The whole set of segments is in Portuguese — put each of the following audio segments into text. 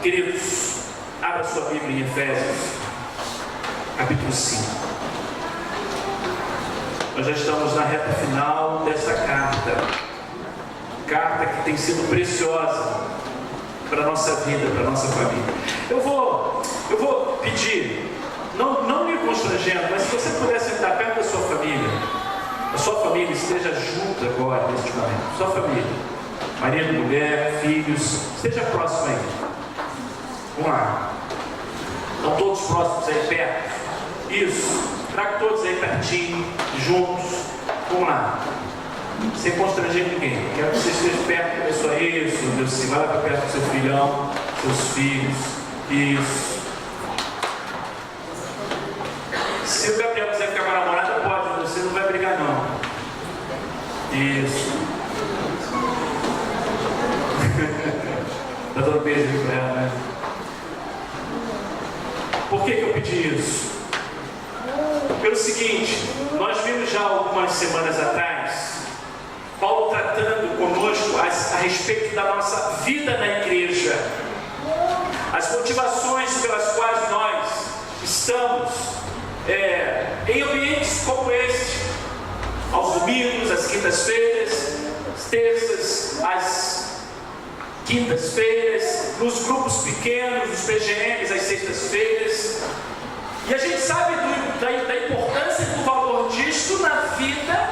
Queridos, abra sua Bíblia em Efésios, capítulo 5. Nós já estamos na reta final dessa carta que tem sido preciosa para a nossa vida, para a nossa família. Eu vou pedir, não me constrangendo, mas se você puder sentar perto da sua família, a sua família esteja junto agora, neste momento, sua família, marido, mulher, filhos, esteja próximo aí. Vamos lá. Estão todos próximos aí perto? Isso. Traga todos aí pertinho, juntos. Vamos lá. Sem constranger ninguém. Quero que você esteja perto da pessoa. Isso, Deus, sim. Vai lá para perto do seu filhão, seus filhos. Isso. Se o Gabriel quiser ficar com a namorada, pode. Você não vai brigar, não. Isso. Dá todo um beijo para ela, né? Por que eu pedi isso? Pelo seguinte, nós vimos já algumas semanas atrás Paulo tratando conosco a respeito da nossa vida na igreja, as motivações pelas quais nós estamos em ambientes como este, aos domingos, às quintas-feiras, às terças, às quintas-feiras, nos grupos pequenos, nos PGMs, às sextas-feiras. E a gente sabe da importância do valor disso na vida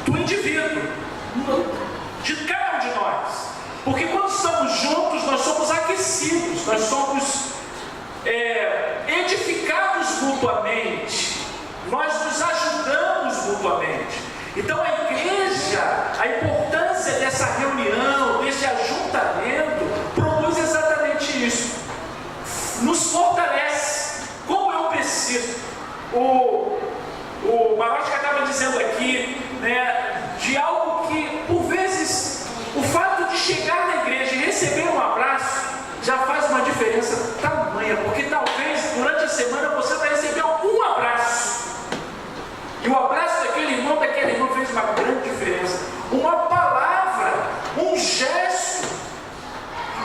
do indivíduo, de cada um de nós. Porque quando estamos juntos, nós somos aquecidos, nós somos edificados mutuamente, nós nos ajudamos mutuamente. Então a igreja, a importância dessa reunião, desse ajuntamento, produz exatamente isso. Nos fortalece. Como eu preciso. O Marocha estava dizendo aqui, né, de algo que, por vezes, o fato de chegar na igreja e receber um abraço já faz uma diferença tamanha, porque talvez durante a semana você vai receber um abraço. E o abraço daquele irmão fez uma grande diferença. Uma palavra, um gesto,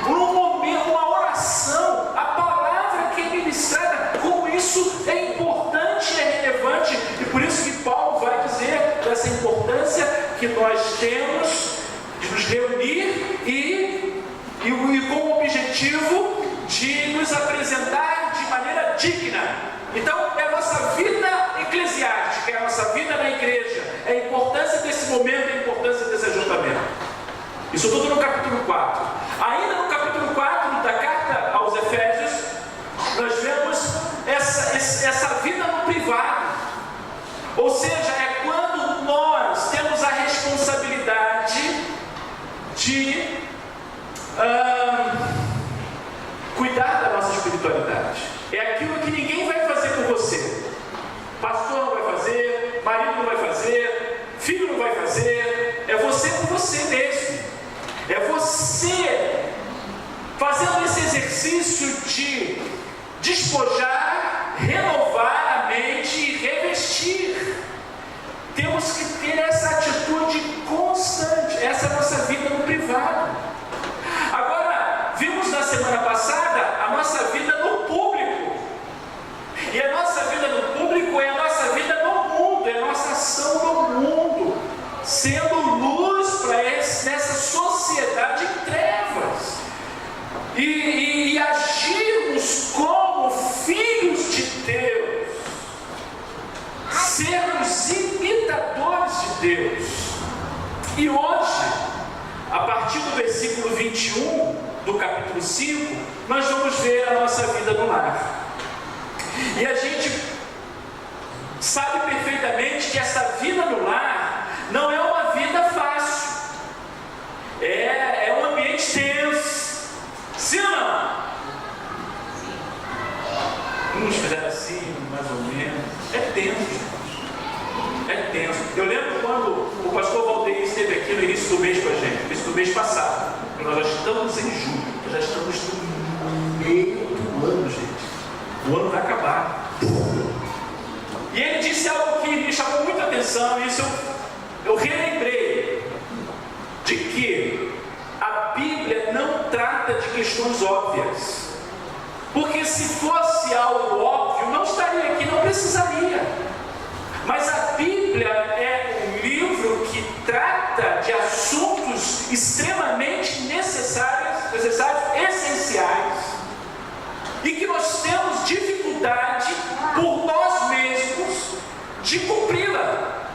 um momento, uma oração, a palavra que é ministrada, como isso é importante e é relevante. E por isso que Paulo vai dizer dessa importância que nós temos de nos reunir e com o objetivo de nos apresentar de maneira digna. Então, é a nossa vida eclesiástica, é a nossa vida na igreja, é a importância desse momento, é a importância desse ajuntamento. Isso tudo no capítulo 4. Ainda no capítulo 4 da carta aos Efésios, nós vemos essa vida no privado. Ou seja, é quando nós temos a responsabilidade de cuidar da nossa espiritualidade. É aquilo que ninguém vai fazer por você. Pastor não vai fazer, marido não vai fazer, filho não vai fazer. É você por você mesmo. É você fazendo esse exercício de despojar, renovar a mente e revestir. Temos que ter essa atitude constante. Essa é a nossa vida no privado. Agora, vimos na semana passada a nossa vida no público. E a nossa vida no público é a nossa vida no mundo, é a nossa ação no mundo, sendo luz para nessa sociedade em trevas. E agirmos como filhos de Deus, sermos imitadores de Deus. E hoje, a partir do versículo 21 do capítulo 5, nós vamos ver a nossa vida no lar. E a gente sabe perfeitamente que essa vida no lar não é uma vida fácil. É um ambiente tenso. Sim ou não? Uns fizeram assim, mais ou menos. É tenso, gente. É tenso. Eu lembro quando o pastor Valdeir esteve aqui no início do mês com a gente, no início do mês passado. Nós já estamos em julho, já estamos no meio do ano, gente. O ano vai acabar. E ele disse algo que me chamou muita atenção, e isso eu relembrei, de que a Bíblia não trata de questões óbvias. Porque se fosse algo óbvio, não estaria aqui, não precisaria. Mas a Bíblia é um livro que trata de assuntos extremamente necessários, essenciais, e que nós temos dificuldade por nós mesmos de cumpri-la.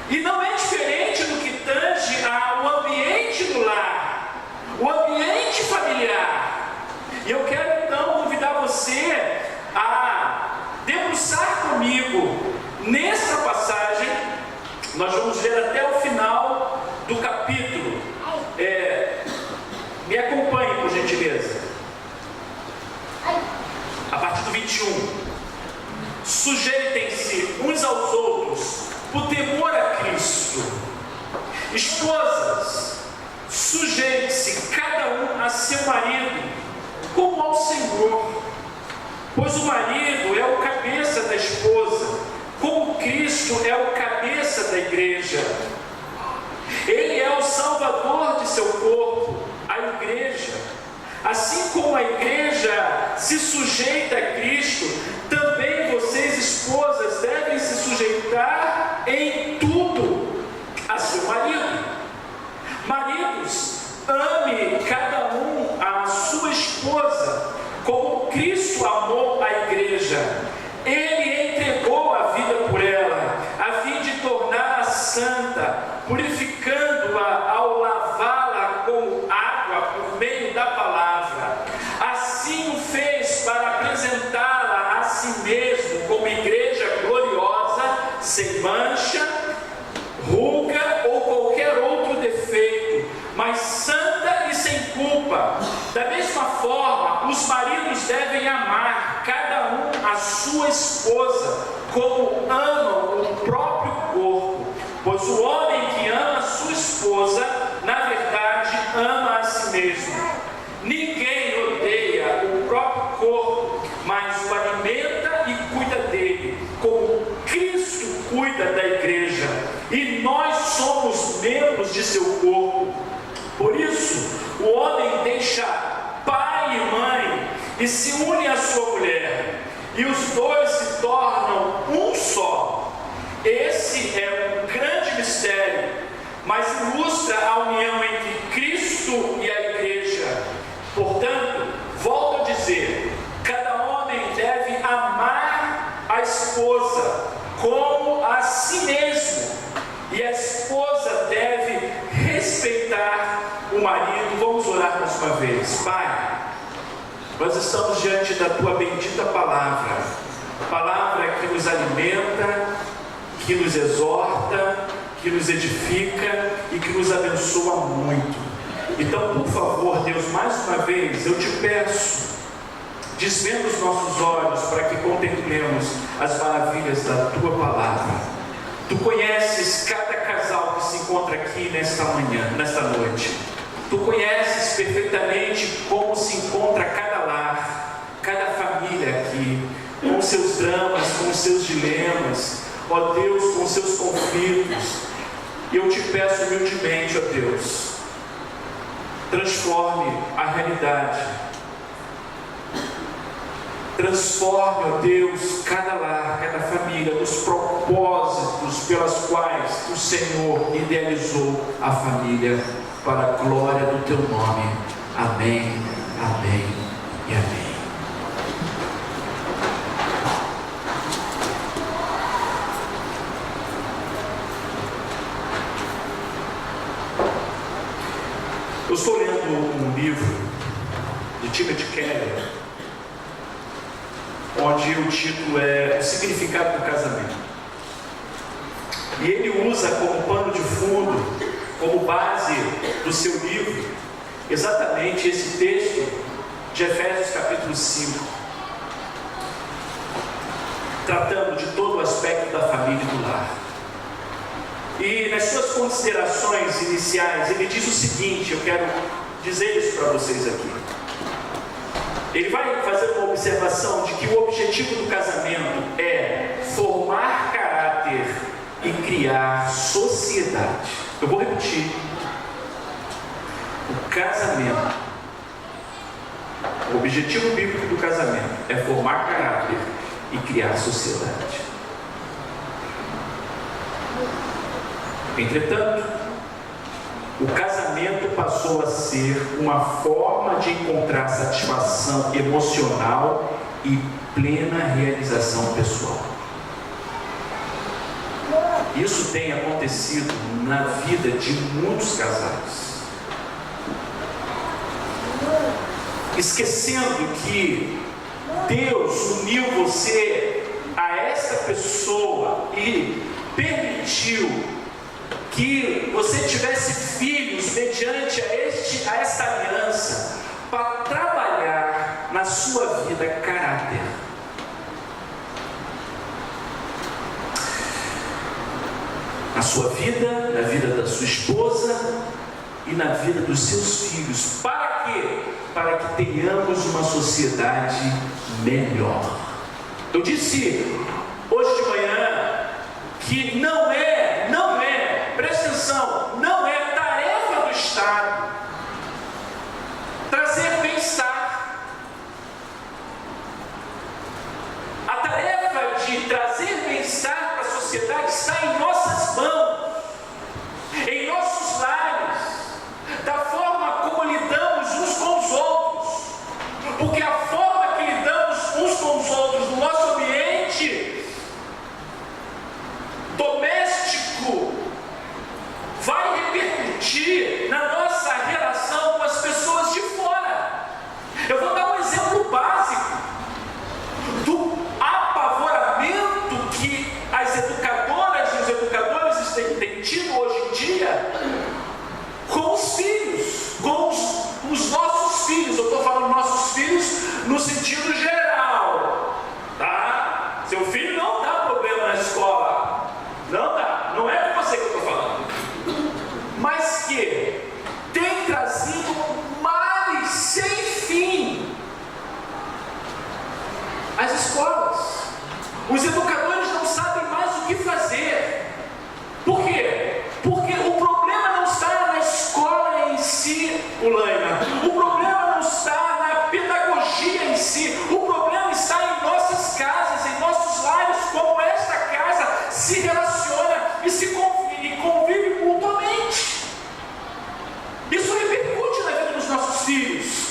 E não é diferente do que tange ao ambiente do lar, o ambiente familiar. E eu quero então convidar você a debruçar comigo nessa passagem. Nós vamos ler até o final do capítulo. Me acompanhe, por gentileza. A partir do 21. Sujeitem-se uns aos outros por temor a Cristo. Esposas, sujeite-se cada um a seu marido, como ao Senhor. Pois o marido é o cabeça da esposa, como Cristo é o cabeça da igreja. Ele é o salvador de seu corpo, a igreja. Assim como a igreja se sujeita a Cristo, também vocês, esposas, devem se sujeitar em tudo a seu marido. Maridos, ame cada um a sua esposa, como Cristo amou a igreja. Ele entregou a vida por ela, a fim de torná-la santa, purificando-a ao lavá-la com água por meio da palavra. Assim o fez para apresentá-la a si mesmo como igreja gloriosa, sem mancha, ruga ou qualquer outro defeito, mas santa e sem culpa. Da mesma forma, os maridos devem amar cada um a sua esposa, como amam o próprio corpo. Pois o homem que ama a sua esposa, na verdade, ama a si mesmo. Ninguém odeia o próprio corpo, mas o alimenta e cuida dele, como Cristo cuida da igreja. E nós somos membros de seu corpo. Por isso, o homem deixa pai e mãe e se une à sua mulher, e os dois se tornam um só. Esse é um grande mistério, mas ilustra a união entre Cristo e a igreja. Portanto, volto a dizer, cada homem deve amar a esposa como a si mesmo, e a esposa deve respeitar o marido. Vamos orar mais uma vez. Pai, nós estamos diante da tua bendita palavra, palavra que nos alimenta, que nos exorta, que nos edifica e que nos abençoa muito. Então, por favor, Deus, mais uma vez eu te peço, desvenda os nossos olhos para que contemplemos as maravilhas da tua palavra. Tu conheces cada casal que se encontra aqui nesta manhã, nesta noite. Tu conheces perfeitamente como se encontra cada lar, cada família aqui, com os seus dramas, com os seus dilemas, ó Deus, com os seus conflitos. E eu te peço humildemente, ó Deus, transforme a realidade. Transforme, ó Deus, cada lar, cada família, nos propósitos pelos quais o Senhor idealizou a família, para a glória do teu nome. Amém, amém e amém. Eu estou lendo um livro de Timothy Keller, onde o título é O Significado do Casamento. E ele usa como pano de fundo, como base do seu livro, exatamente esse texto de Efésios capítulo 5, tratando de todo o aspecto da família e do lar. E nas suas considerações iniciais, ele diz o seguinte, eu quero dizer isso para vocês aqui. Ele vai fazer uma observação de que o objetivo do casamento é formar caráter e criar sociedade. Eu vou repetir. O casamento O objetivo bíblico do casamento é formar caráter e criar sociedade. Entretanto, o casamento passou a ser uma forma de encontrar satisfação emocional e plena realização pessoal. Isso tem acontecido na vida de muitos casais, esquecendo que Deus uniu você a essa pessoa e permitiu que você tivesse filhos mediante a esta aliança para trabalhar na sua vida caráter. Na sua vida, na vida da sua esposa e na vida dos seus filhos. Para quê? Para que tenhamos uma sociedade melhor. Eu disse hoje de manhã que não é, presta atenção, não é tarefa do Estado trazer bem-estar. A tarefa de trazer bem-estar para a sociedade está em nossas mãos, em nossos lares, da forma como lidamos uns com os outros, porque a forma que lidamos uns com os outros no nosso ambiente doméstico vai repercutir na nossa relação com as pessoas de fora. Eu vou dar um exemplo básico do apavoramento que as educadoras e os educadores têm tido hoje em dia com os filhos, com os nossos filhos. Eu estou falando nossos filhos no sentido geral, tá? Seu filho não dá problema na escola, não dá, não é com você que eu estou falando, mas que tem trazido males sem fim às escolas. Os educadores não sabem mais o que fazer. Por quê? Porque o problema não está na escola em si, Ulaina. O problema não está na pedagogia em si. O problema está em nossas casas, em nossos lares, como esta casa se relaciona e convive mutuamente. Isso repercute na vida dos nossos filhos.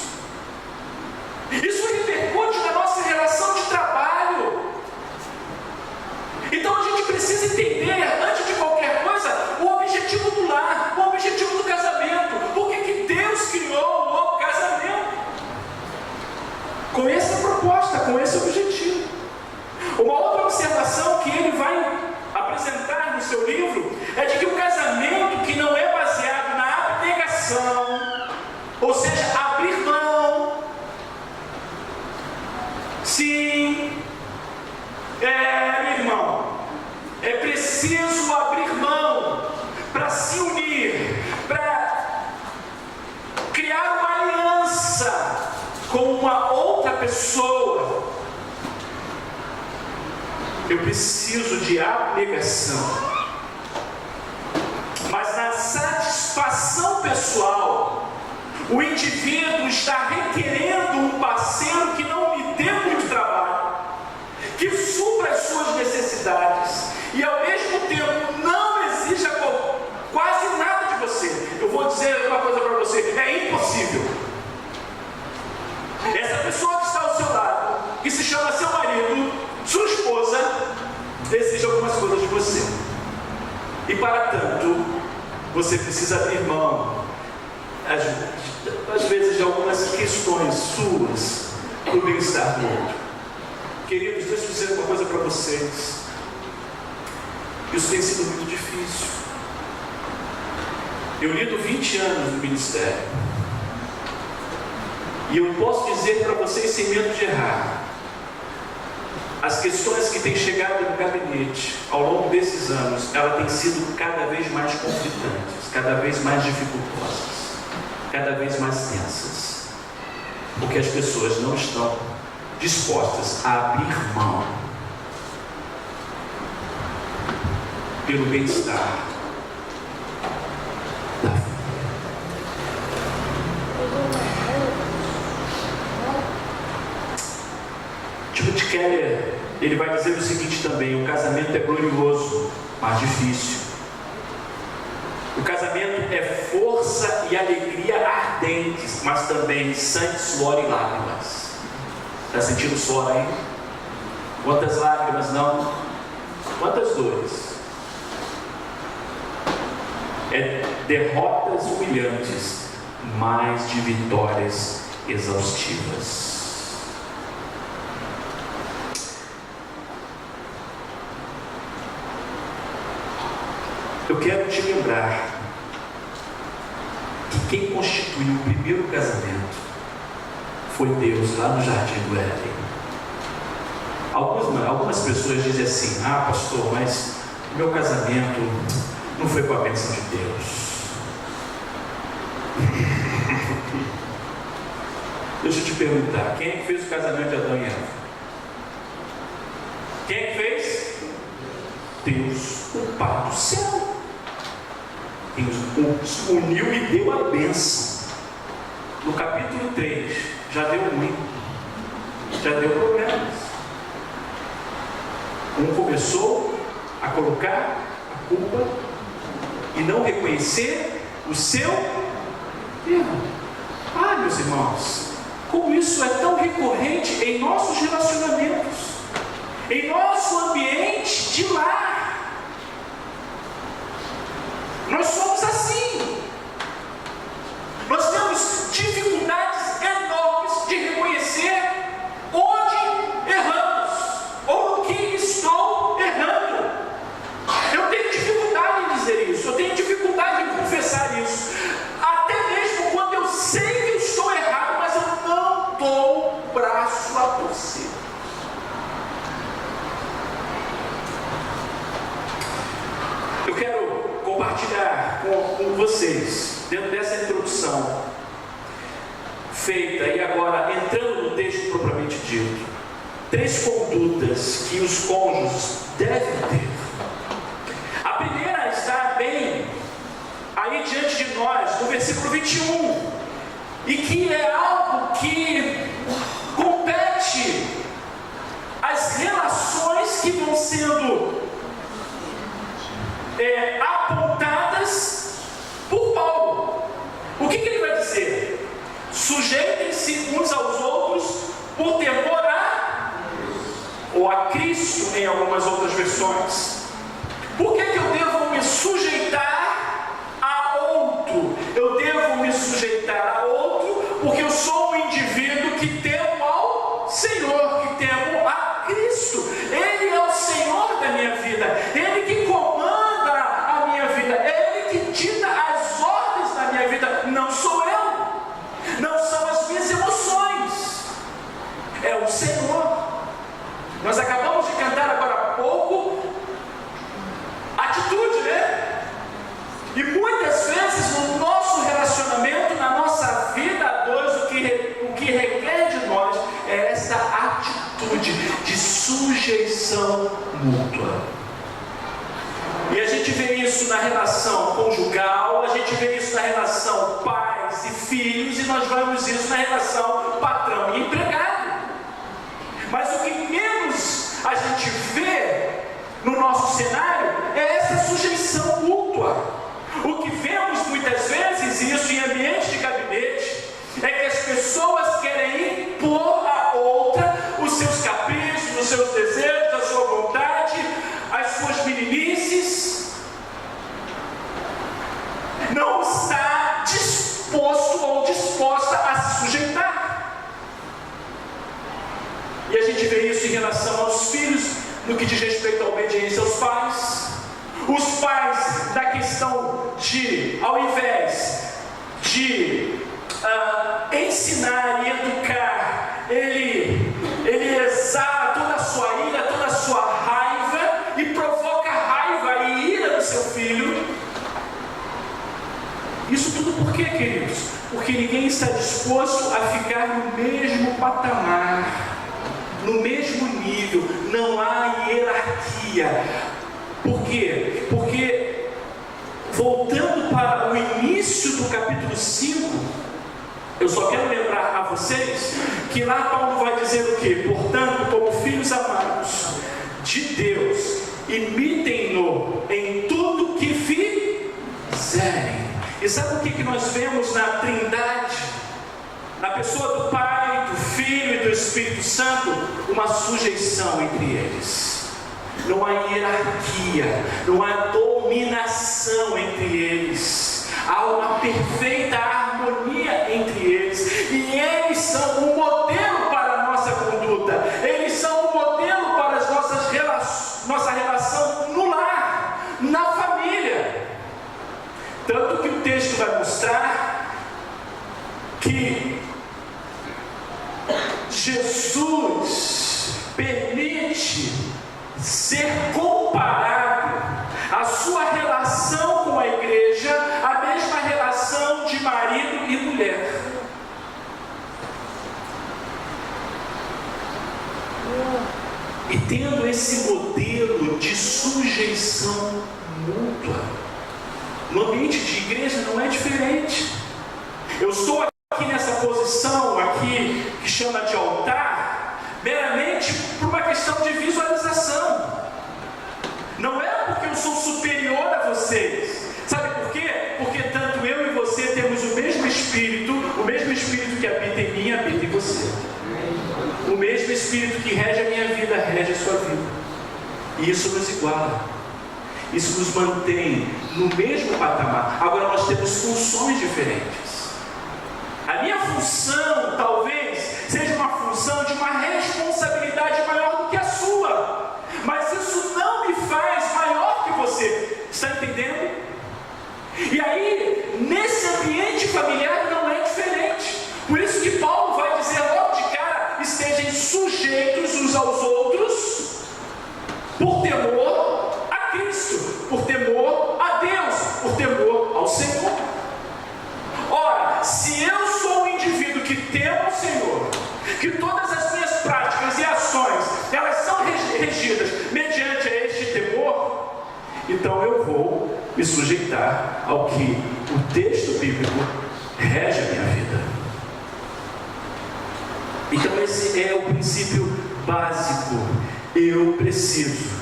Isso repercute na nossa relação de trabalho. Então a gente precisa entender, antes de qualquer coisa, o objetivo do lar, o objetivo do casamento. Por que Deus criou o casamento? Com essa proposta, com esse objetivo. Uma outra observação que ele vai apresentar no seu livro é de que o casamento que não é baseado na abnegação, ou seja, abrir mão, sim, meu irmão, é preciso abrir mão para se unir, para criar uma aliança com uma outra pessoa. Eu preciso de abnegação. Mas na satisfação pessoal, o indivíduo está requerendo um parceiro que não lhe dê muito trabalho, que supra as suas necessidades e ao mesmo tempo não exija quase nada de você. Eu vou dizer uma coisa para você: é impossível. Essa pessoa que está ao seu lado, que se chama seu marido, sua esposa, exige algumas coisas de você. E para tanto, você precisa abrir mão, às vezes, de algumas questões suas para o bem-estar do outro. Queridos, deixa eu dizer uma coisa para vocês. Isso tem sido muito difícil. Eu lido 20 anos no ministério. E eu posso dizer para vocês, sem medo de errar, as questões que têm chegado no gabinete ao longo desses anos, elas têm sido cada vez mais conflitantes, cada vez mais dificultosas, cada vez mais tensas, porque as pessoas não estão dispostas a abrir mão pelo bem-estar da família. Keller, ele vai dizer o seguinte também: o casamento é glorioso, mas difícil. O casamento é força e alegria ardentes, mas também sangue, suor e lágrimas. Está sentindo suor aí? Quantas lágrimas não? Quantas dores? É derrotas humilhantes, mais de vitórias exaustivas. Eu quero te lembrar que quem constituiu o primeiro casamento foi Deus lá no Jardim do Éden. Algumas pessoas dizem assim: ah, pastor, mas meu casamento não foi com a bênção de Deus. Deixa eu te perguntar, quem é que fez o casamento de Adão e Eva? Quem é que fez? Deus, o Pai do céu. Deus uniu e deu a bênção. No capítulo 3, já deu ruim, já deu problemas. Um começou a colocar a culpa e não reconhecer o seu erro. Ah, meus irmãos, como isso é tão recorrente em nossos relacionamentos, em nosso ambiente de lar. Nós somos assim. Nós temos dificuldades enormes de reconhecer onde erramos, ou no que estou errando. Eu tenho dificuldade em dizer isso, eu tenho dificuldade em confessar isso, até mesmo quando eu sei que eu estou errado, mas eu não dou o braço a torcer. Eu quero compartilhar com vocês, dentro dessa introdução feita e agora entrando no texto propriamente dito, 3 condutas que os cônjuges devem ter. A primeira está bem aí diante de nós, no versículo 21, e que é algo que compete às relações que vão sendo apontadas por Paulo. O que ele vai dizer? Sujeitem-se uns aos outros por temor ou a Cristo, em algumas outras versões. Por que eu devo me sujeitar a outro? Eu devo me sujeitar a outro porque eu sou um indivíduo que temo ao Senhor, que temo a Cristo. Ele é o Senhor da minha vida, Ele que comanda a minha vida, Ele que dita as ordens da minha vida. Não sou eu, não são as minhas emoções, é o Senhor. Nós acabamos de cantar agora há pouco atitude, né? E muitas vezes no nosso relacionamento, na nossa vida a dois, o que requer de nós é essa atitude de sujeição mútua. E a gente vê isso na relação conjugal, a gente vê isso na relação pais e filhos, e nós vemos isso na relação patrão e empregado. Mas o que menos a gente vê no nosso cenário é essa sujeição mútua. O que vemos muitas vezes, isso em ambiente de gabinete, é que as pessoas querem impor a outra os seus caprichos, os seus desejos, a sua vontade, as suas meninices. Não está disposto ou disposta a se sujeitar. E a gente vê isso em relação aos filhos, no que diz respeito à obediência aos pais. Os pais, na questão de, ao invés de ensinar e educar, ele exala toda a sua ira, toda a sua raiva, e provoca raiva e ira no seu filho. Isso tudo por quê, queridos? Porque ninguém está disposto a ficar no mesmo patamar, no mesmo nível, não há hierarquia. Por quê? Porque, voltando para o início do capítulo 5, eu só quero lembrar a vocês que lá Paulo vai dizer o quê? Portanto, como filhos amados de Deus, imitem-no em tudo que fizerem. E sabe o que nós vemos na Trindade? Na pessoa do Pai, do Filho e do Espírito Santo, uma sujeição entre eles. Não há hierarquia, não há dominação entre eles. Há uma perfeita harmonia entre eles. E eles são um modelo para a nossa conduta. Eles são um modelo para as nossa relação no lar, na família. Tanto que o texto vai mostrar que Jesus permite ser comparado a sua relação com a igreja, a mesma relação de marido e mulher. E tendo esse modelo de sujeição mútua, no ambiente de igreja não é diferente. Eu estou aqui nessa posição aqui que chama de altar, meramente por uma questão de visualização. Não é porque eu sou superior a vocês. Sabe por quê? Porque tanto eu e você temos o mesmo Espírito que habita em mim, habita em você. O mesmo Espírito que rege a minha vida, rege a sua vida. E isso nos iguala. Isso nos mantém no mesmo patamar. Agora nós temos funções diferentes. A minha função talvez seja uma função de uma responsabilidade maior do que a sua. Mas isso não me faz maior que você. Está entendendo? E aí, nesse ambiente familiar não é diferente. Por isso que Paulo vai dizer logo de cara: estejam sujeitos uns aos outros por temor a Cristo, por temor a Deus, por temor ao Senhor. Ora, se eu sou um indivíduo que temo o Senhor, que todas as minhas práticas e ações, elas são regidas mediante a este temor, então eu vou me sujeitar ao que o texto bíblico rege a minha vida. Então esse é o princípio básico. Eu preciso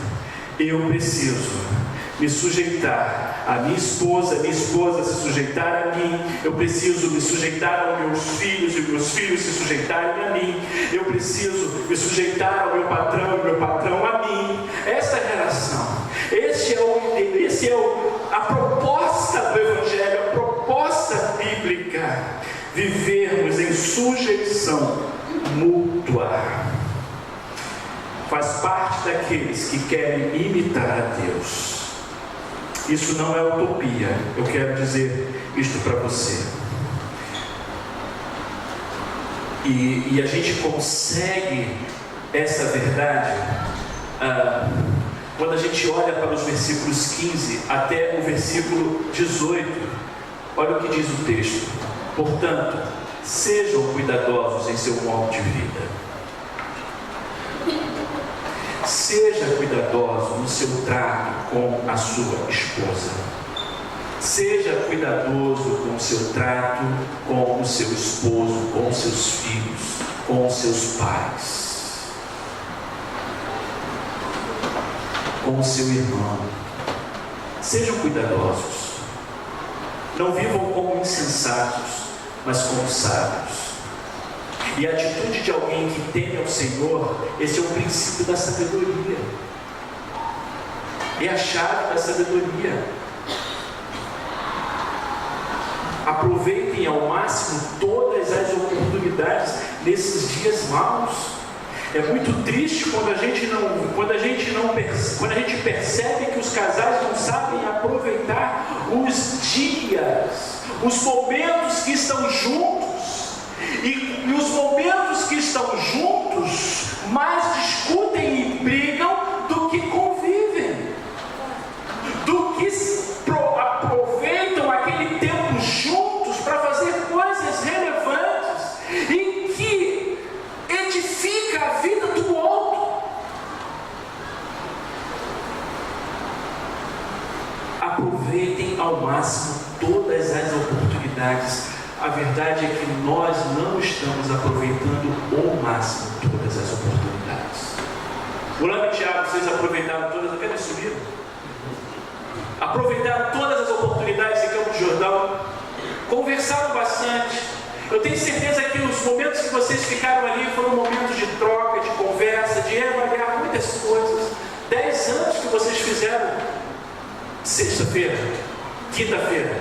me sujeitar a minha esposa se sujeitar a mim. Eu preciso me sujeitar aos meus filhos e meus filhos se sujeitarem a mim. Eu preciso me sujeitar ao meu patrão e meu patrão a mim. Essa é a relação. A proposta do Evangelho, a proposta bíblica. Vivermos em sujeição mútua. Faz parte daqueles que querem imitar a Deus. Isso não é utopia. Eu quero dizer isto para você. E a gente consegue essa verdade quando a gente olha para os versículos 15 até o versículo 18. Olha o que diz o texto. Portanto, sejam cuidadosos em seu modo de vida. Seja cuidadoso no seu trato com a sua esposa. Seja cuidadoso com o seu trato com o seu esposo, com os seus filhos, com os seus pais, com o seu irmão. Sejam cuidadosos. Não vivam como insensatos, mas como sábios. E a atitude de alguém que teme ao Senhor, esse é o princípio da sabedoria. É a chave da sabedoria. Aproveitem ao máximo todas as oportunidades nesses dias maus. É muito triste quando a gente percebe que os casais não sabem aproveitar os dias, os momentos que estão juntos. E os momentos que estão juntos mais discutem e brigam do que convivem, do que aproveitam aquele tempo juntos para fazer coisas relevantes e que edifica a vida do outro. Aproveitem ao máximo todas as oportunidades. A verdade é que nós não estamos aproveitando ao máximo todas as oportunidades. Fulano e Tiago, vocês aproveitaram todas, eu quero subir. Aproveitaram todas as oportunidades em Campo de Jordão, conversaram bastante. Eu tenho certeza que os momentos que vocês ficaram ali foram momentos de troca, de conversa, de avaliar muitas coisas. 10 anos que vocês fizeram, sexta-feira, quinta-feira,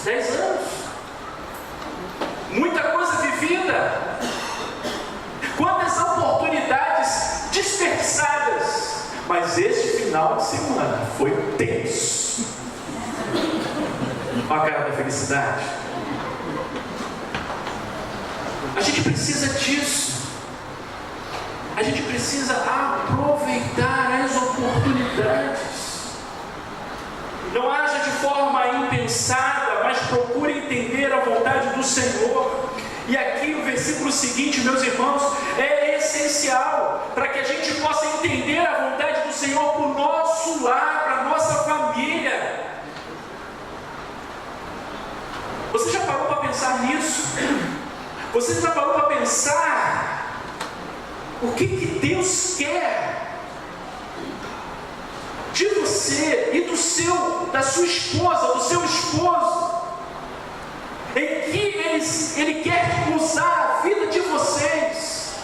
10 anos, muita coisa vivida, quantas oportunidades desperdiçadas, mas este final de semana foi tenso. Olha a cara da felicidade. A gente precisa disso. A gente precisa aproveitar as oportunidades. Não haja de forma impensada, mas procure entender a vontade do Senhor. E aqui o versículo seguinte, meus irmãos, é essencial para que a gente possa entender a vontade do Senhor para o nosso lar, para a nossa família. Você já parou para pensar nisso? Você já parou para pensar o que Deus quer de você e da sua esposa, do seu esposo, em que Ele quer usar a vida de vocês?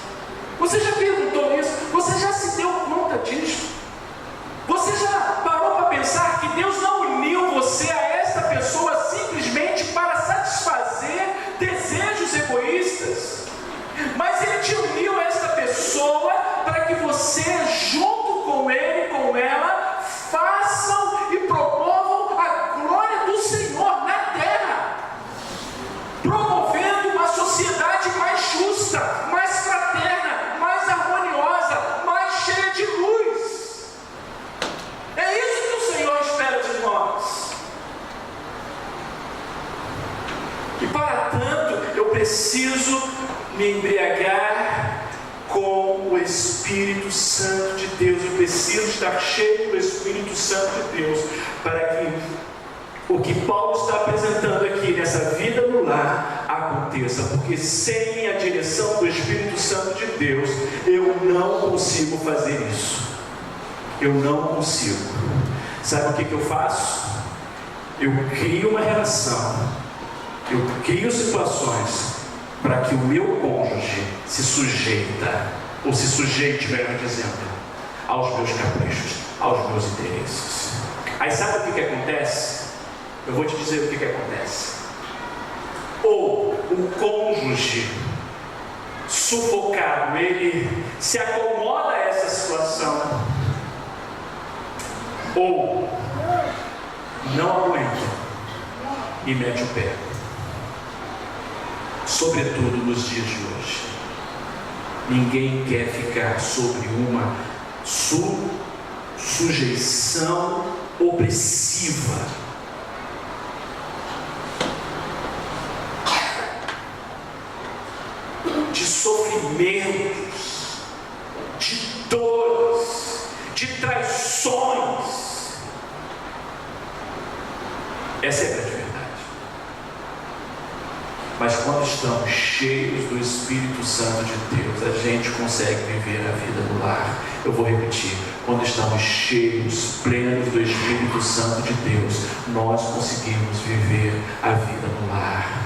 Você já perguntou isso? Você já se deu conta disso? Você já parou para pensar que Deus não uniu você a esta pessoa simplesmente para satisfazer desejos egoístas, mas Ele te uniu a esta pessoa para que você, junto com Ele, com ela, façam e promovam a glória do Senhor na terra, promovendo uma sociedade mais justa, mais fraterna, mais harmoniosa, mais cheia de luz. É isso que o Senhor espera de nós. E para tanto, eu preciso me embriagar com o Espírito Santo de Deus. Eu preciso estar cheio do Espírito Santo de Deus, para que o que Paulo está apresentando aqui nessa vida no lar aconteça, porque sem a direção do Espírito Santo de Deus, eu não consigo fazer isso. Eu não consigo. Sabe o que eu faço? Eu crio uma relação, eu crio situações para que o meu cônjuge se sujeite, melhor dizendo, aos meus caprichos, aos meus interesses. Aí sabe o que acontece? Eu vou te dizer o que acontece. Ou o cônjuge sufocado, ele se acomoda a essa situação, ou não aguenta e mete o pé. Sobretudo nos dias de hoje, ninguém quer ficar sobre uma sujeição opressiva. De sofrimentos, de dores, de traições. Essa é a grande verdade. Mas quando estamos cheios do Espírito Santo de Deus, a gente consegue viver a vida no lar. Eu vou repetir: quando estamos cheios, plenos do Espírito Santo de Deus, nós conseguimos viver a vida no lar.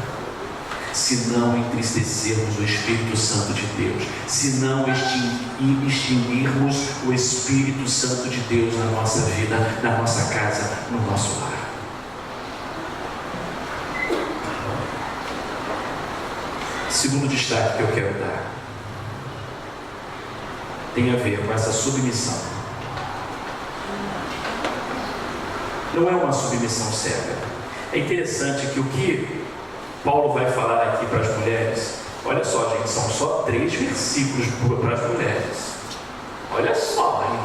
Se não entristecermos o Espírito Santo de Deus, se não extinguirmos o Espírito Santo de Deus na nossa vida, na nossa casa, no nosso lar. Segundo destaque que eu quero dar tem a ver com essa submissão. Não é uma submissão cega. É interessante que o que Paulo vai falar aqui para as mulheres, olha só, gente, são só 3 versículos para as mulheres. Olha só, hein?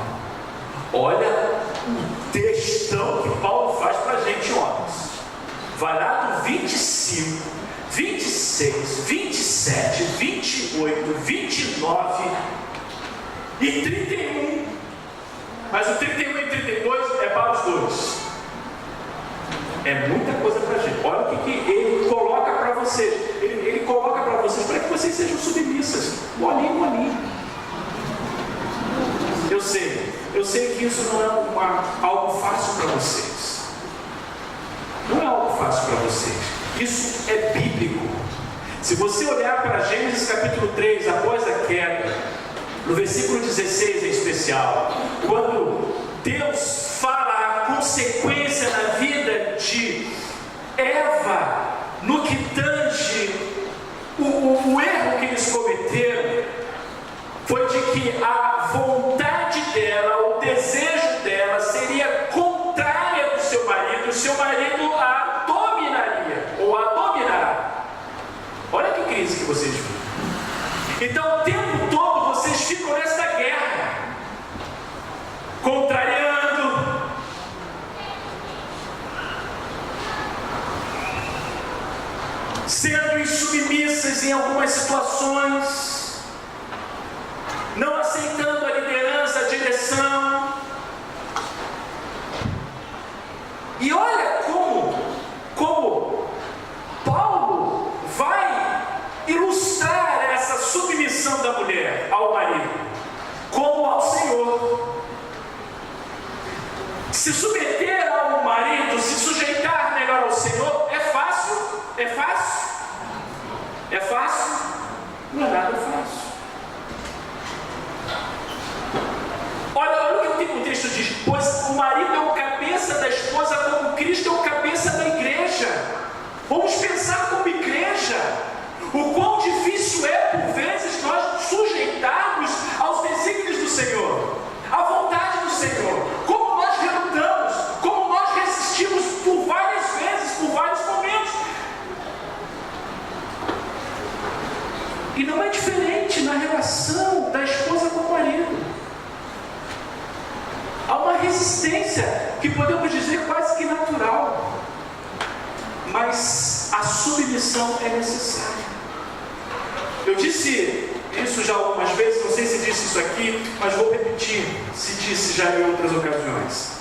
Olha o textão que Paulo faz para a gente, homens. Vai lá do 25, 26, 27, 28, 29 e 31. Mas o 31 e 32 é para os dois. É muita coisa para a gente. Olha o que ele coloca para você. seja, ele coloca para vocês, para que vocês sejam submissas, molinho, molinho. Eu sei que isso não é algo fácil para vocês. Não é algo fácil para vocês. Isso é bíblico. Se você olhar para Gênesis capítulo 3, após a queda, no versículo 16 em especial, quando Deus fala a consequência na vida de Eva, no que tange o erro que eles cometeram, foi de que a vontade dela, o desejo dela seria contrária do seu marido, o seu marido a dominaria, ou a dominará. Olha que crise que vocês vivem. Então o tempo todo vocês ficam nessa guerra, contrariando, sendo insubmissas em algumas situações, não aceitando a liderança, a direção. E olha como Paulo vai ilustrar essa submissão da mulher ao marido, como ao Senhor. Se submeter ao marido, se sujeitar melhor ao Senhor, é fácil? É fácil? É fácil? Não é nada fácil. Olha o que o texto diz: pois o marido é o cabeça da esposa, como Cristo é o cabeça da igreja. Vamos pensar como igreja, o quão difícil é por vezes nós sujeitarmos aos desígnios do Senhor, à vontade do Senhor, como nós relutamos, como nós resistimos por várias vezes, por vários momentos. E não é diferente na relação da esposa com o marido. Há uma resistência que podemos dizer quase que natural, mas a submissão é necessária. Eu disse isso já algumas vezes, não sei se disse isso aqui, mas vou repetir, se disse já em outras ocasiões.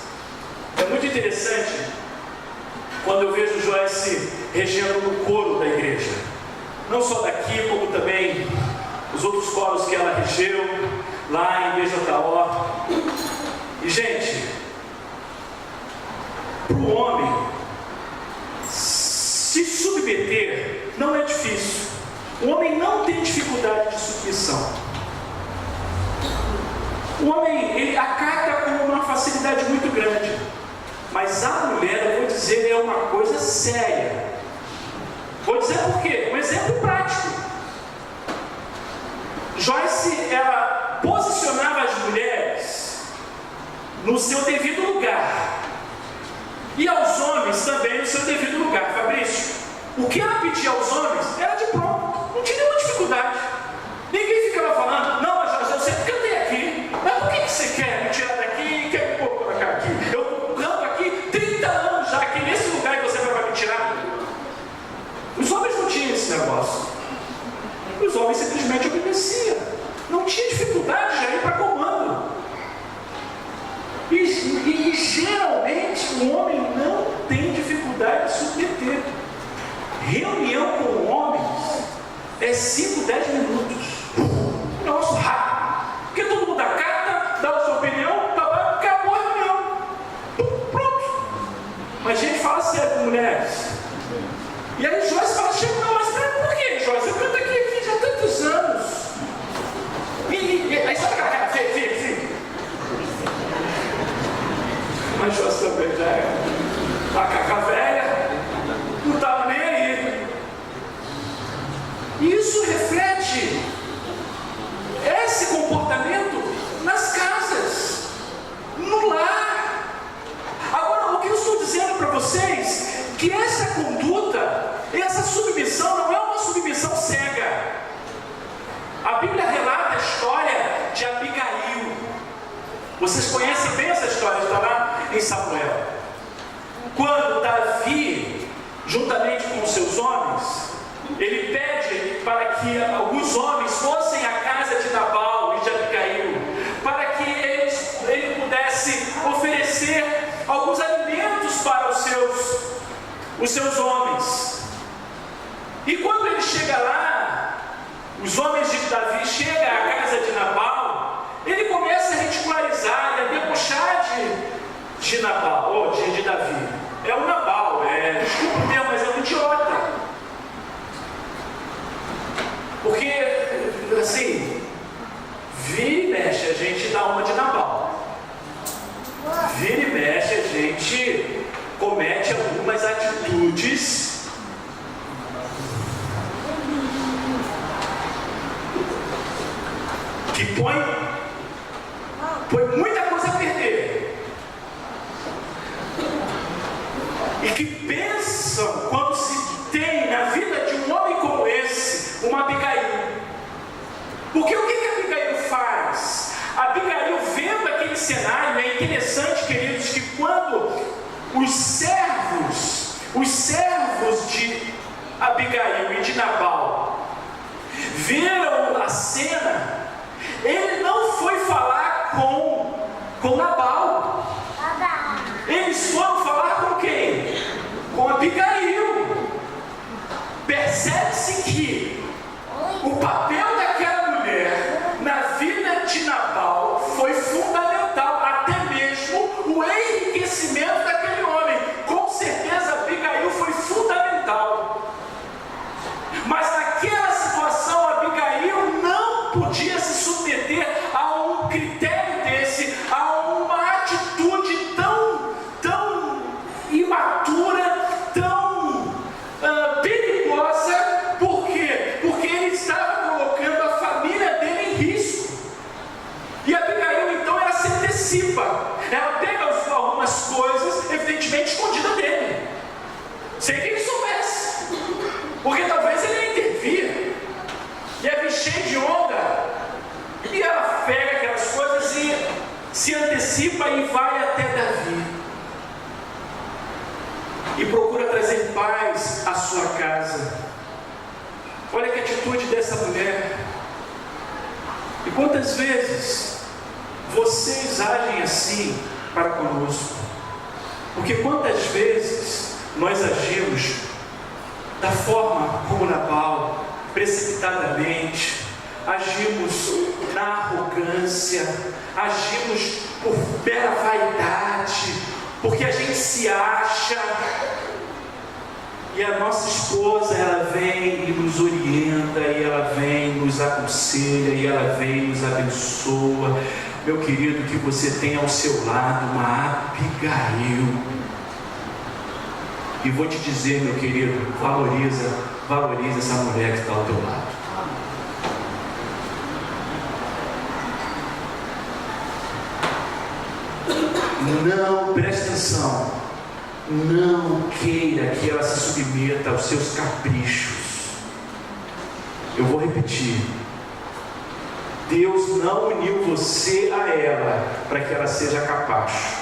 É muito interessante quando eu vejo Joyce regendo no coro da igreja, não só daqui, como também os outros coros que ela regeu lá em BJO. E gente, para o homem se submeter não é difícil. O homem não tem dificuldade de submissão. O homem, ele acata com uma facilidade muito grande. Mas a mulher, eu vou dizer, é uma coisa séria. Vou dizer por quê? Um exemplo prático. Joyce, ela posicionava as mulheres no seu devido lugar, e aos homens também no seu devido lugar. Fabrício, o que ela pedia aos homens era de pronto, não tinha nenhuma dificuldade. Ninguém ficava falando: não, mas eu sempre cantei aqui, mas por que você quer me tirar daqui e quer me pôr para cá aqui? Eu canto aqui 30 anos já, aqui nesse lugar, e você vai me tirar. Os homens não tinham esse negócio. Os homens simplesmente obedeciam, não tinha dificuldade de ir para comando. E geralmente o homem não tem dificuldade de submeter. Reunião com homens é 5, 10 minutos. Nossa, rápido. Porque todo mundo dá carta, dá a sua opinião, acabou a reunião. Pronto. Mas a gente fala sério com mulheres. E aí Joyce fala: chega, não, mas por que, Joyce? Eu canto aqui já há tantos anos. Aí sabe aquela cara feia. Mas Joyce também já é a caca velha, não estava nem aí. E isso reflete esse comportamento nas casas, no lar. Agora, o que eu estou dizendo para vocês, que essa conduta, essa submissão não é uma submissão cega. A Bíblia relata a história de Abigail. Vocês conhecem bem essa história, está lá em Samuel. Quando Davi, juntamente com os seus homens, ele pede para que alguns homens fossem à casa de Nabal e de Abigail, para que ele pudesse oferecer alguns alimentos para os seus homens. E quando ele chega lá, os homens de Davi chegam à casa de Nabal, ele começa a ridicularizar e a debochar de Nabal, ou de Davi. É o Nabal, desculpa o termo, mas é um idiota. Porque, assim, vira e mexe, a gente dá uma de Nabal. Vira e mexe, a gente comete algumas atitudes que põe muita coisa a perder. E que pensam, quando se tem na vida de um homem como esse, uma Abigail. Porque o que a Abigail faz? A Abigail, vendo aquele cenário, é interessante, queridos, que quando os servos de Abigail e de Nabal viram a cena, ele não foi falar com Nabal. Eles foram falar com quem? Com Abigail. Percebe-se que o papel daquela mulher na vida de Nabal foi fundamental, até mesmo o enriquecimento daquele homem. Com certeza Abigail foi fundamental. Mas naquela situação, Abigail não podia se submeter a um critério desse, a uma atitude tão imatura, tão perigosa. Por quê? Porque ele estava colocando a família dele em risco. E Abigail, então, ela se antecipa. Ela pega algumas coisas, evidentemente, escondidas dele, sem que ele soubesse. Porque talvez ele ia intervir, ia vir cheio de onda, e ela pega aquelas coisas e se antecipa e vai até Davi e procura trazer paz à sua casa. Olha que atitude dessa mulher. E quantas vezes vocês agem assim para conosco? Porque quantas vezes nós agimos da forma como Nabal, precipitadamente, agimos na arrogância, agimos por mera vaidade, porque a gente se acha, e a nossa esposa, ela vem e nos orienta, e ela vem, nos aconselha, e ela vem, nos abençoa. Meu querido, que você tenha ao seu lado uma Abigail. E vou te dizer, meu querido, valoriza essa mulher que está ao teu lado. Não, preste atenção, não queira que ela se submeta aos seus caprichos. Eu vou repetir. Deus não uniu você a ela para que ela seja capacho.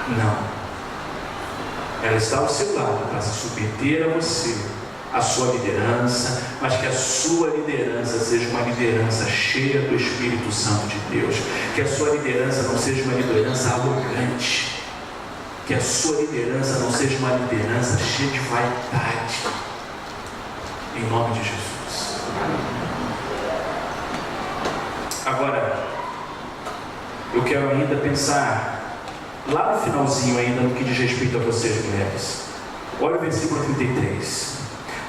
Não. Ela está ao seu lado para se submeter a você, a sua liderança, mas que a sua liderança seja uma liderança cheia do Espírito Santo de Deus. Que a sua liderança não seja uma liderança arrogante. Que a sua liderança não seja uma liderança cheia de vaidade. Em nome de Jesus. Agora, eu quero ainda pensar lá no finalzinho ainda no que diz respeito a vocês, mulheres. Olha o versículo 33.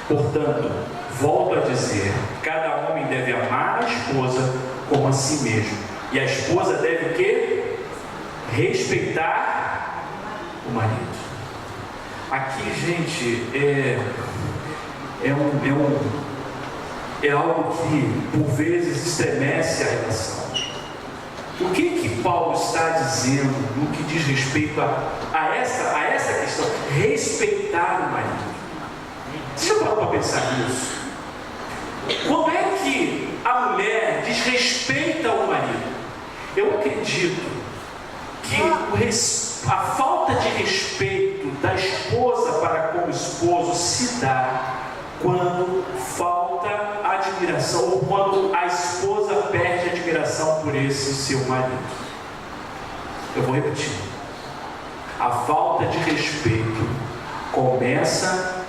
Portanto, volto a dizer, cada homem deve amar a esposa como a si mesmo. E a esposa deve o quê? Respeitar o marido. Aqui, gente, é algo que por vezes estremece a relação. O que Paulo está dizendo no que diz respeito a essa questão? Respeitar o marido. Você já parou para pensar nisso? Como é que a mulher desrespeita o marido? Eu acredito que a falta de respeito da esposa para com o esposo se dá quando falta admiração, ou quando a esposa perde admiração por esse seu marido. Eu vou repetir. A falta de respeito Começa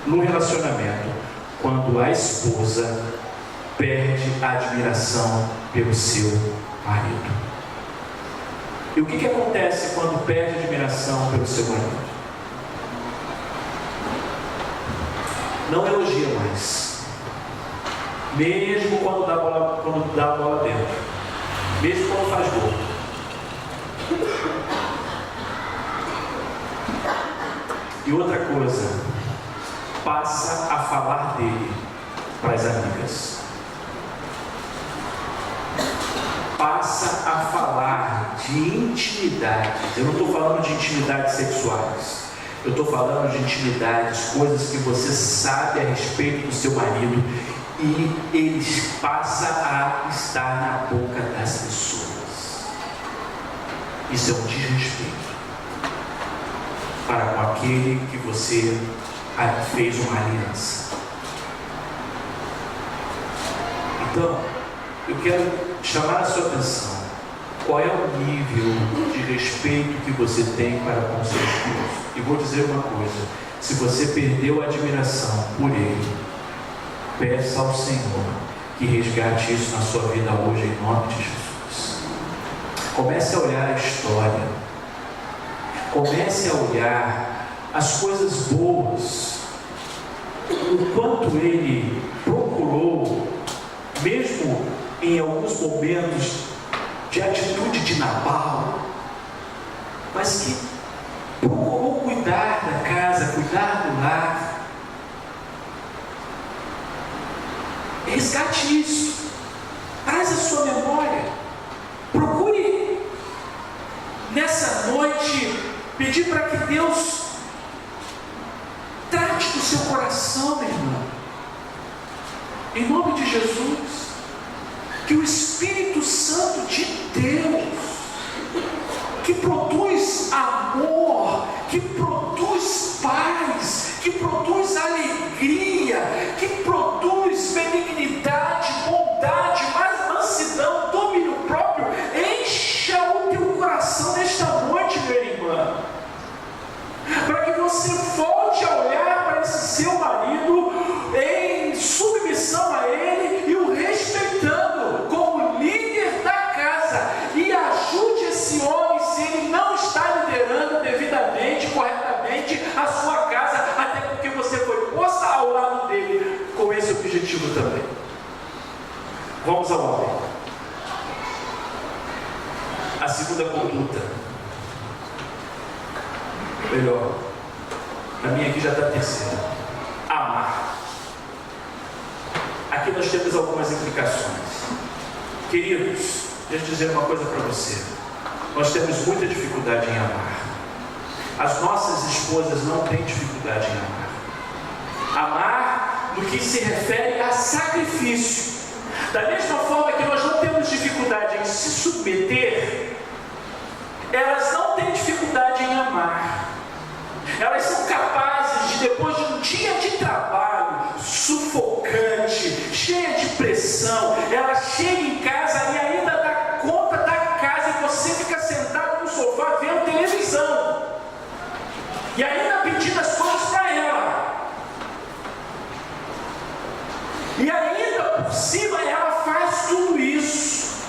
no relacionamento quando a esposa perde a admiração pelo seu marido. E o que acontece quando perde a admiração pelo seu marido? Não elogia mais, mesmo quando dá a bola dentro, mesmo quando faz gol. E outra coisa, passa a falar dele para as amigas. Passa a falar de intimidades. Eu não estou falando de intimidades sexuais. Eu estou falando de intimidades, coisas que você sabe a respeito do seu marido e ele passa a estar na boca das pessoas. Isso é um desrespeito para com aquele que você fez uma aliança. Então, eu quero chamar a sua atenção. Qual é o nível de respeito que você tem para com seu esposo? E vou dizer uma coisa: se você perdeu a admiração por ele, peça ao Senhor que resgate isso na sua vida hoje, em nome de Jesus. Comece a olhar a história. Comece a olhar as coisas boas. O quanto ele procurou, mesmo em alguns momentos de atitude de Nabal, mas que procurou cuidar da casa, cuidar do lar. Resgate isso, traz a sua memória, procure nessa noite pedir para que Deus trate do seu coração, meu irmão, em nome de Jesus. Que o Espírito Santo de Deus, que produz amor, que produz paz, que produz alegria, que produz benignidade, bondade, mansidão, domínio próprio, encha o teu coração nesta noite, minha irmã, para que você volte a olhar para esse seu marido em submissão a ele e o respeitando como líder da casa, e ajude esse homem se ele não está liderando devidamente, corretamente a sua casa, até porque você foi posta ao lado dele com esse objetivo também. Vamos ao homem. A segunda conduta, melhor, na minha aqui já está a terceira: amar. Aqui nós temos algumas implicações. Queridos, deixa eu dizer uma coisa para você. Nós temos muita dificuldade em amar. As nossas esposas não têm dificuldade em amar. Amar no que se refere a sacrifício. Da mesma forma que nós não temos dificuldade em se submeter, elas não têm dificuldade em amar. Elas são capazes de, depois de um dia de trabalho sufocante, cheia de pressão, ela chega em casa e ainda dá conta da casa e você fica sentado no sofá vendo televisão e ainda pedindo as coisas para ela, e ainda por cima ela faz tudo isso,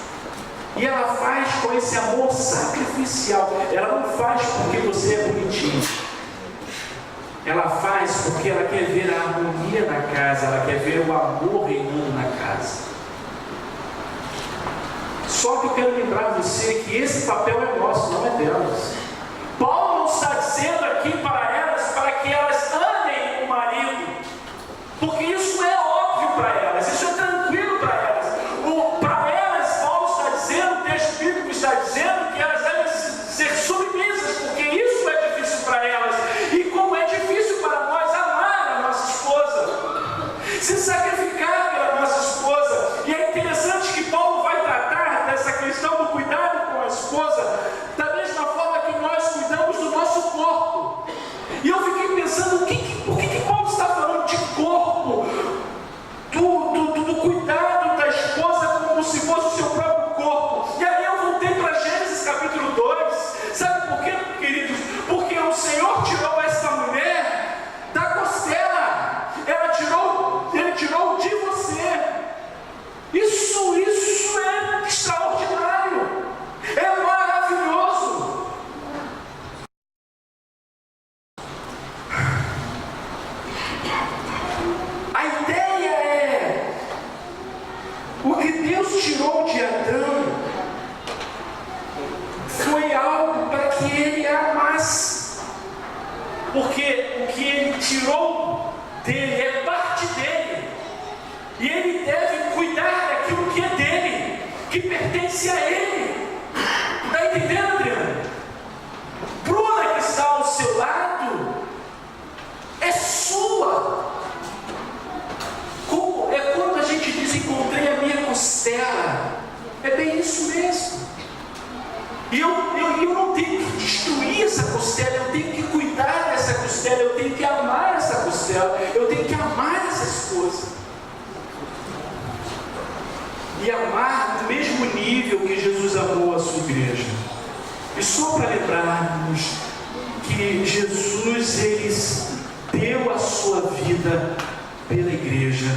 e ela faz com esse amor sacrificial. Ela não faz porque você é bonitinho, ela faz porque ela quer ver a harmonia na casa, ela quer ver o amor reinando na casa. Só que eu quero lembrar você que esse papel é nosso, não é delas. Paulo não está dizendo aqui para elas, para que elas amem o marido, porque isso é óbvio para elas, isso é tranquilo para elas. Para elas, Paulo está dizendo, o texto bíblico está dizendo que elas devem ser submissas, porque isso é difícil para elas. E como é difícil para nós amar a nossa esposa, se sacrificar pela nossa esposa. E é interessante que Paulo vai tratar dessa questão do cuidado com a esposa da mesma forma que nós cuidamos do nosso corpo. E eu fiquei pensando, por que Paulo está falando de corpo, do cuidado da esposa como se fosse o seu próprio corpo? E aí eu voltei para Gênesis capítulo 2. Sabe por quê, queridos? Porque o Senhor tirou essa mulher isso mesmo. E eu não tenho que destruir essa costela, eu tenho que cuidar dessa costela, eu tenho que amar essa costela, eu tenho que amar essa esposa. E amar no mesmo nível que Jesus amou a sua igreja. E só para lembrarmos que Jesus, Ele deu a sua vida pela igreja,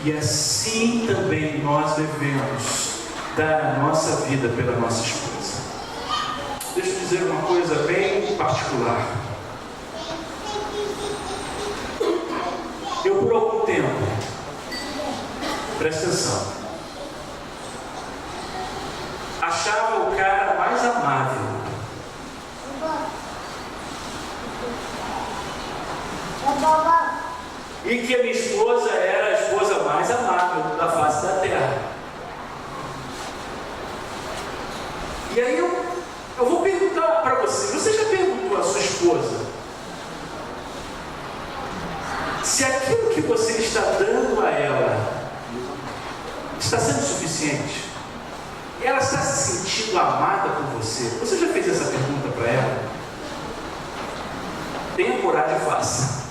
e assim também nós devemos dar a nossa vida pela nossa esposa. Deixa eu dizer uma coisa bem particular. Eu, por algum tempo, presta atenção, achava o cara mais amável. E que a minha esposa era a esposa mais amável da face da terra. E aí eu vou perguntar para você já perguntou à sua esposa se aquilo que você está dando a ela está sendo suficiente? Ela está se sentindo amada por você? Você já fez essa pergunta para ela? Tenha coragem e faça.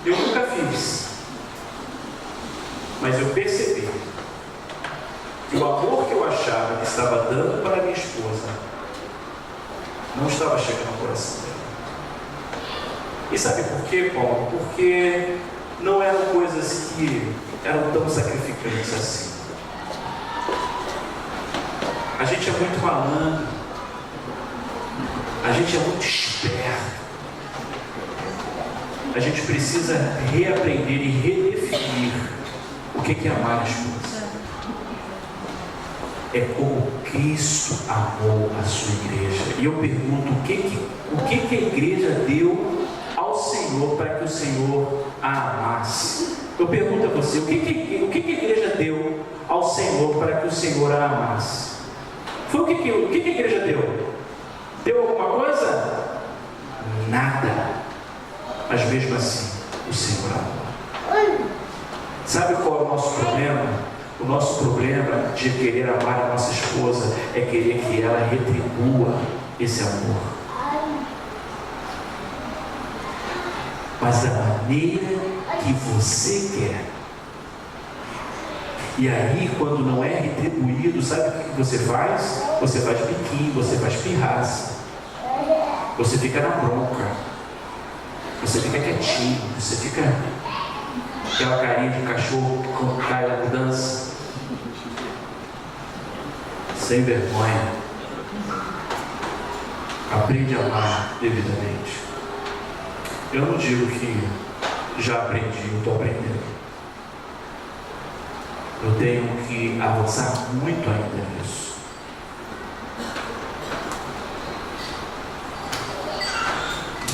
Eu nunca fiz, mas eu percebi que o amor que eu achava que estava dando para minha esposa não estava chegando ao coração dela. E sabe por quê, Paulo? Porque não eram coisas que eram tão sacrificantes assim. A gente é muito malandro, a gente é muito esperto. A gente precisa reaprender e redefinir o que é amar a esposa. É como Cristo amou a sua igreja. E eu pergunto, o que a igreja deu ao Senhor para que o Senhor a amasse? Eu pergunto a você, o que a igreja deu ao Senhor para que o Senhor a amasse? Foi o que a igreja deu? Deu alguma coisa? Nada. Mas mesmo assim, o Senhor amou. Sabe qual é o nosso problema? O nosso problema de querer amar a nossa esposa é querer que ela retribua esse amor. Mas da maneira que você quer. E aí, quando não é retribuído, sabe o que você faz? Você faz biquinho, você faz pirraça. Você fica na bronca. Você fica quietinho, você fica aquela carinha de cachorro quando cai na mudança, sem vergonha. Aprende a amar devidamente. Eu não digo que já aprendi, eu estou aprendendo. Eu tenho que avançar muito ainda nisso.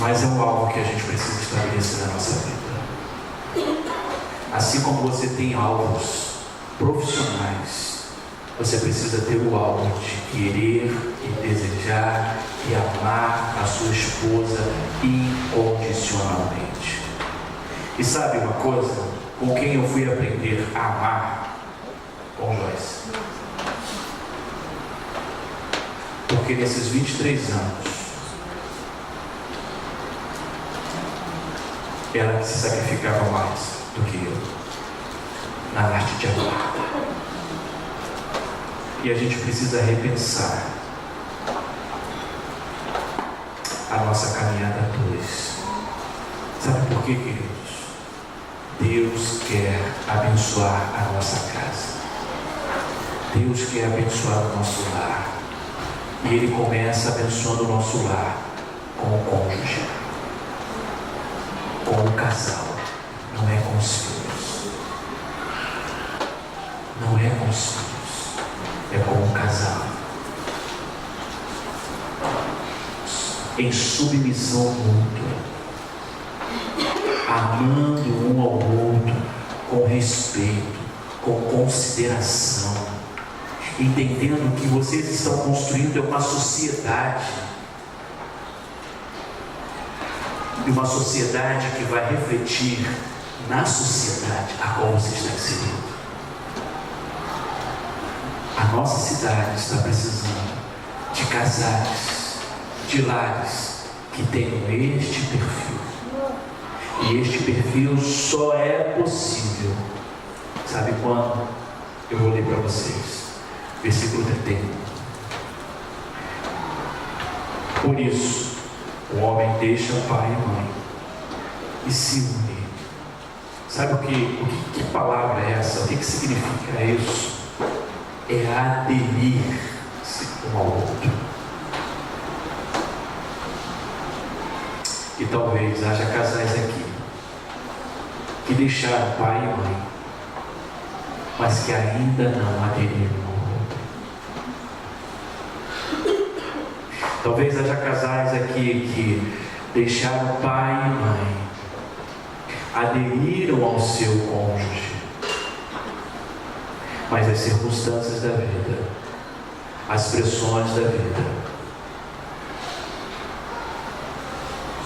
Mas é algo que a gente precisa estabelecer na nossa vida. Assim como você tem alvos profissionais, você precisa ter o alvo de querer e desejar e amar a sua esposa incondicionalmente. E sabe uma coisa? Com quem eu fui aprender a amar? Com Joyce. Porque nesses 23 anos, ela se sacrificava mais do que eu na arte de amar. E a gente precisa repensar a nossa caminhada a dois. Sabe por quê, queridos? Deus quer abençoar a nossa casa. Deus quer abençoar o nosso lar. E Ele começa abençoando o nosso lar com o cônjuge, com o casal, não é com os filhos. Não é com os filhos, é com o casal. Em submissão mútua, amando um ao outro, com respeito, com consideração, entendendo que vocês estão construindo uma sociedade. E uma sociedade que vai refletir na sociedade a qual você está inserido. A nossa cidade está precisando de casais, de lares que tenham este perfil. E este perfil só é possível, sabe quando? Eu vou ler para vocês, versículo 31. Por isso, o homem deixa pai e mãe e se une. Sabe que palavra é essa? O que significa isso? É aderir-se um ao outro. E talvez haja casais aqui que deixaram pai e mãe, mas que ainda não aderiram ao outro. Talvez haja casais aqui que deixaram pai e mãe, aderiram ao seu cônjuge, mas as circunstâncias da vida, as pressões da vida,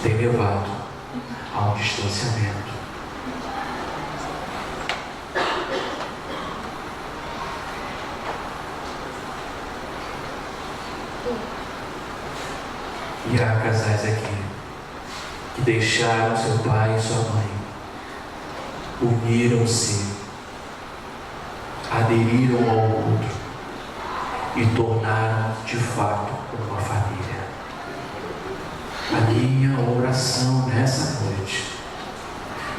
têm levado a um distanciamento. E há casais aqui que deixaram seu pai e sua mãe, uniram-se, aderiram ao outro e tornaram de fato uma família. A minha oração nessa noite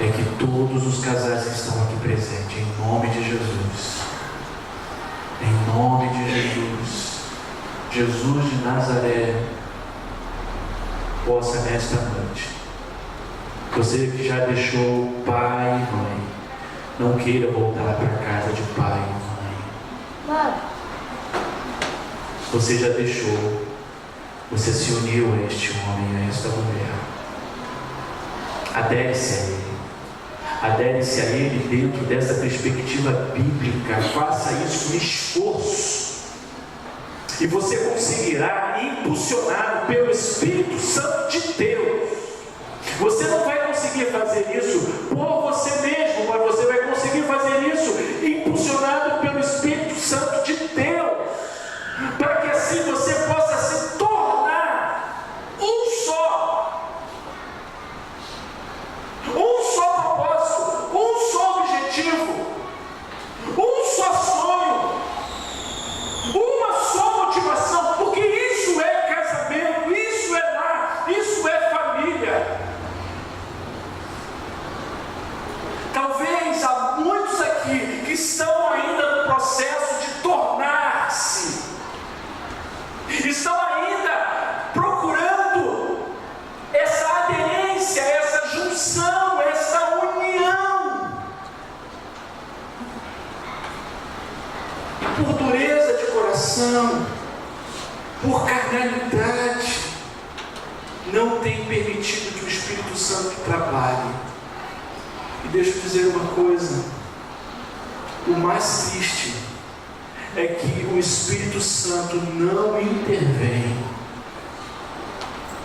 é que todos os casais que estão aqui presentes, em nome de Jesus, Jesus de Nazaré, possa nesta noite, você que já deixou pai e mãe, não queira voltar para a casa de pai e mãe. Você já deixou, você se uniu a este homem, a esta mulher. Adere-se a ele dentro dessa perspectiva bíblica. Faça isso com esforço. E você conseguirá, impulsionado pelo Espírito Santo de Deus. Você não vai conseguir fazer isso por você mesmo, mas você vai conseguir fazer isso impulsionado pelo Espírito Santo de Deus, para que assim você possa se tornar um só propósito, um só objetivo, um só sonho, uma só motivação, porque isso é casamento, isso é lar, isso é família. Talvez há muitos aqui que estão ainda no processo de tornar-se, estão ainda procurando essa aderência, essa junção, essa união. Por dureza de coração, por carnalidade, não tem permitido que o Espírito Santo trabalhe. E deixa eu dizer uma coisa, o mais triste é que o Espírito Santo não intervém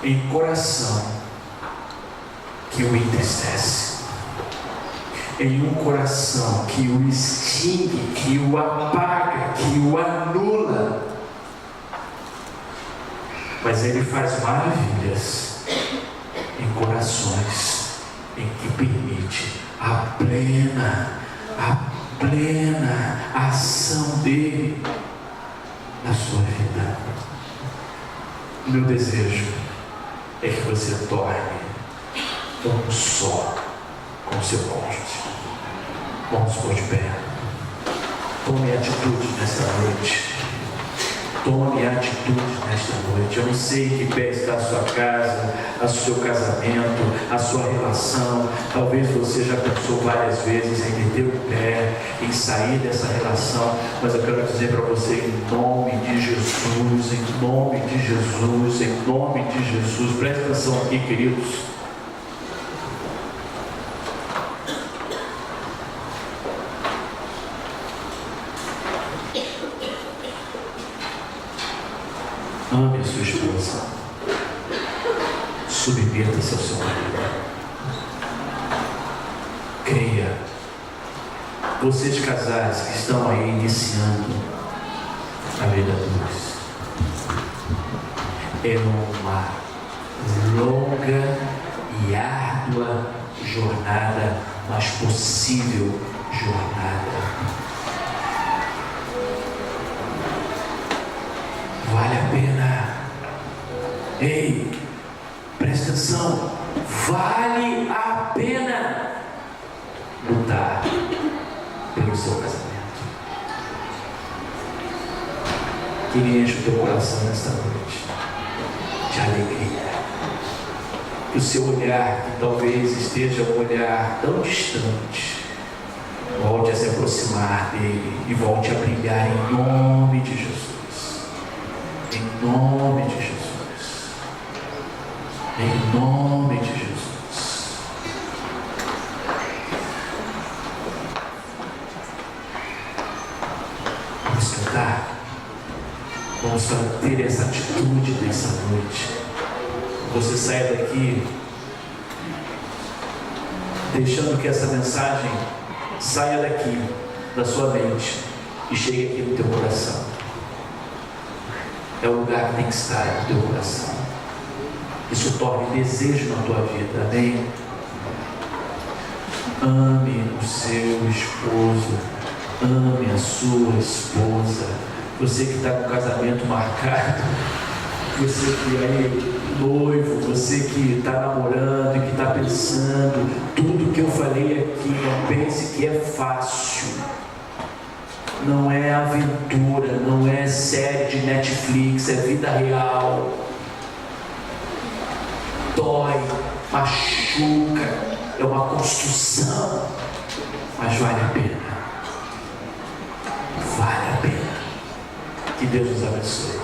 em coração que o entristece, em um coração que o extingue, que o apaga, que o anula, mas ele faz maravilhas em corações em que permite a plena ação dele na sua vida. O meu desejo é que você torne um só com o seu cônjuge. Vamos pôr de pé. Tome atitude nesta noite. Tome atitude nesta noite. Eu não sei em que pé está a sua casa, o seu casamento, a sua relação. Talvez você já pensou várias vezes em meter o pé, em sair dessa relação. Mas eu quero dizer para você, em nome de Jesus, em nome de Jesus, em nome de Jesus. Preste atenção aqui, queridos. Ame a sua esposa, submeta-se ao seu marido, creia. Vocês casais que estão aí iniciando, na vida dos. É uma longa e árdua jornada, mas possível jornada. Vale a pena. Ei, presta atenção. Vale a pena lutar pelo seu casamento. Que enche o teu coração nesta noite de alegria. Que o seu olhar, que talvez esteja um olhar tão distante, volte a se aproximar dele e volte a brilhar em nome de Jesus. Em nome de Jesus. Em nome de Jesus. Vamos cantar. Vamos ter essa atitude nessa noite. Você saia daqui deixando que essa mensagem saia daqui da sua mente e chegue aqui no teu coração. É o lugar que tem que estar no teu coração. Isso torne desejo na tua vida. Amém? Ame o seu esposo. Ame a sua esposa. Você que está com o casamento marcado, você que é noivo, você que está namorando e que está pensando, tudo que eu falei aqui, não pense que é fácil. Não é aventura, não é série de Netflix, é vida real. Dói, machuca, é uma construção, mas vale a pena. Vale a pena. Que Deus nos abençoe.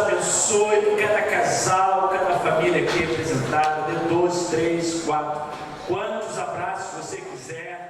abençoe cada casal, cada família aqui representada. Dê 12, 3, 4. Quantos abraços você quiser.